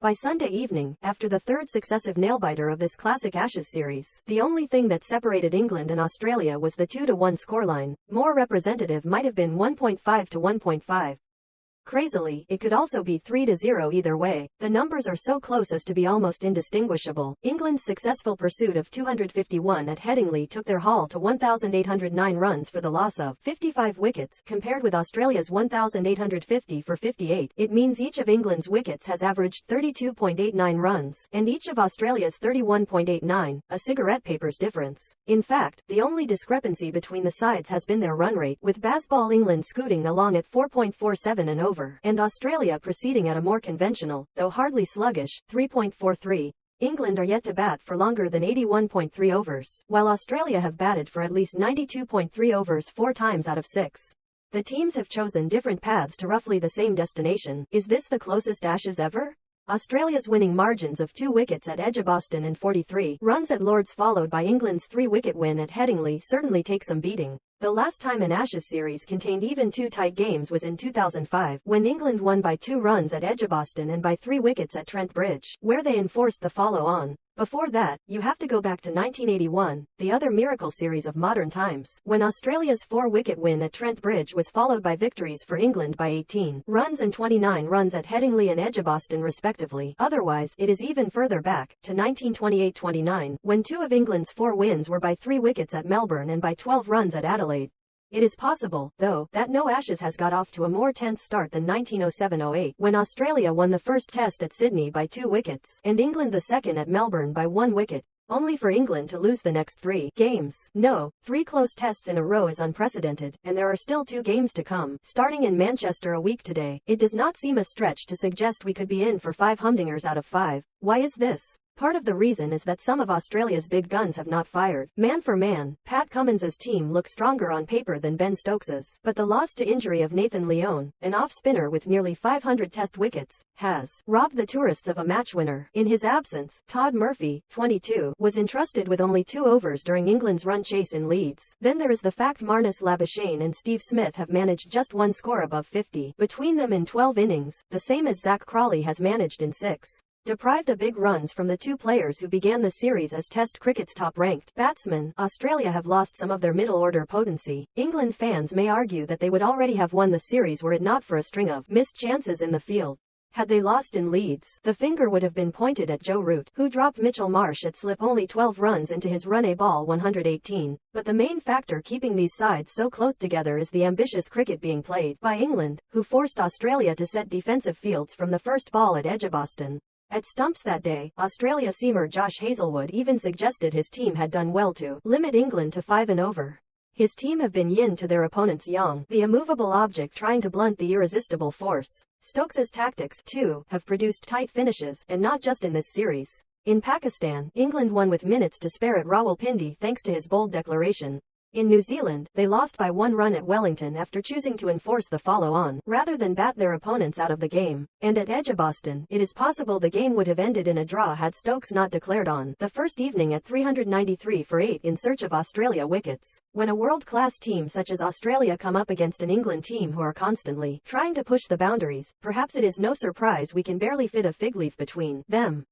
By Sunday evening, after the third successive nail-biter of this classic Ashes series, the only thing that separated England and Australia was the 2-1 scoreline. More representative might have been 1.5 to 1.5. Crazily, it could also be 3-0 either way. The numbers are so close as to be almost indistinguishable. England's successful pursuit of 251 at Headingley took their haul to 1,809 runs for the loss of 55 wickets, compared with Australia's 1,850 for 58. It means each of England's wickets has averaged 32.89 runs, and each of Australia's 31.89, a cigarette paper's difference. In fact, the only discrepancy between the sides has been their run rate, with Bazball England scooting along at 4.47 and over, and Australia proceeding at a more conventional, though hardly sluggish, 3.43. England are yet to bat for longer than 81.3 overs, while Australia have batted for at least 92.3 overs 4 times out of 6. The teams have chosen different paths to roughly the same destination. Is this the closest Ashes ever? Australia's winning margins of 2 wickets at Edgbaston and 43 runs at Lords, followed by England's 3-wicket win at Headingley, certainly take some beating. The last time an Ashes series contained even 2 tight games was in 2005, when England won by 2 runs at Edgbaston and by 3 wickets at Trent Bridge, where they enforced the follow-on. Before that, you have to go back to 1981, the other miracle series of modern times, when Australia's 4-wicket win at Trent Bridge was followed by victories for England by 18 runs and 29 runs at Headingley and Edgbaston respectively. Otherwise, it is even further back, to 1928-29, when 2 of England's 4 wins were by 3 wickets at Melbourne and by 12 runs at Adelaide. It is possible, though, that no Ashes has got off to a more tense start than 1907-08, when Australia won the first test at Sydney by 2 wickets, and England the second at Melbourne by 1 wicket, only for England to lose the next 3 games. No, 3 close tests in a row is unprecedented, and there are still 2 games to come, starting in Manchester a week today. It does not seem a stretch to suggest we could be in for 5 humdingers out of 5. Why is this? Part of the reason is that some of Australia's big guns have not fired. Man for man, Pat Cummins's team looks stronger on paper than Ben Stokes's, but the loss to injury of Nathan Lyon, an off-spinner with nearly 500 test wickets, has robbed the tourists of a match winner. In his absence, Todd Murphy, 22, was entrusted with only 2 overs during England's run chase in Leeds. Then there is the fact Smith and Labuschagne and Steve Smith have managed just 1 score above 50 between them in 12 innings, the same as Zach Crawley has managed in 6. Deprived of big runs from the 2 players who began the series as Test cricket's top-ranked batsmen, Australia have lost some of their middle-order potency. England fans may argue that they would already have won the series were it not for a string of missed chances in the field. Had they lost in Leeds, the finger would have been pointed at Joe Root, who dropped Mitchell Marsh at slip only 12 runs into his run ball 118. But the main factor keeping these sides so close together is the ambitious cricket being played by England, who forced Australia to set defensive fields from the first ball at Edgbaston. At stumps that day, Australia seamer Josh Hazlewood even suggested his team had done well to limit England to 5 and over. His team have been yin to their opponent's yang, the immovable object trying to blunt the irresistible force. Stokes's tactics, too, have produced tight finishes, and not just in this series. In Pakistan, England won with minutes to spare at Rawalpindi thanks to his bold declaration. In New Zealand, they lost by 1 run at Wellington after choosing to enforce the follow-on, rather than bat their opponents out of the game. And at Edgbaston, it is possible the game would have ended in a draw had Stokes not declared on the first evening at 393 for 8 in search of Australia wickets. When a world-class team such as Australia come up against an England team who are constantly trying to push the boundaries, perhaps it is no surprise we can barely fit a fig leaf between them.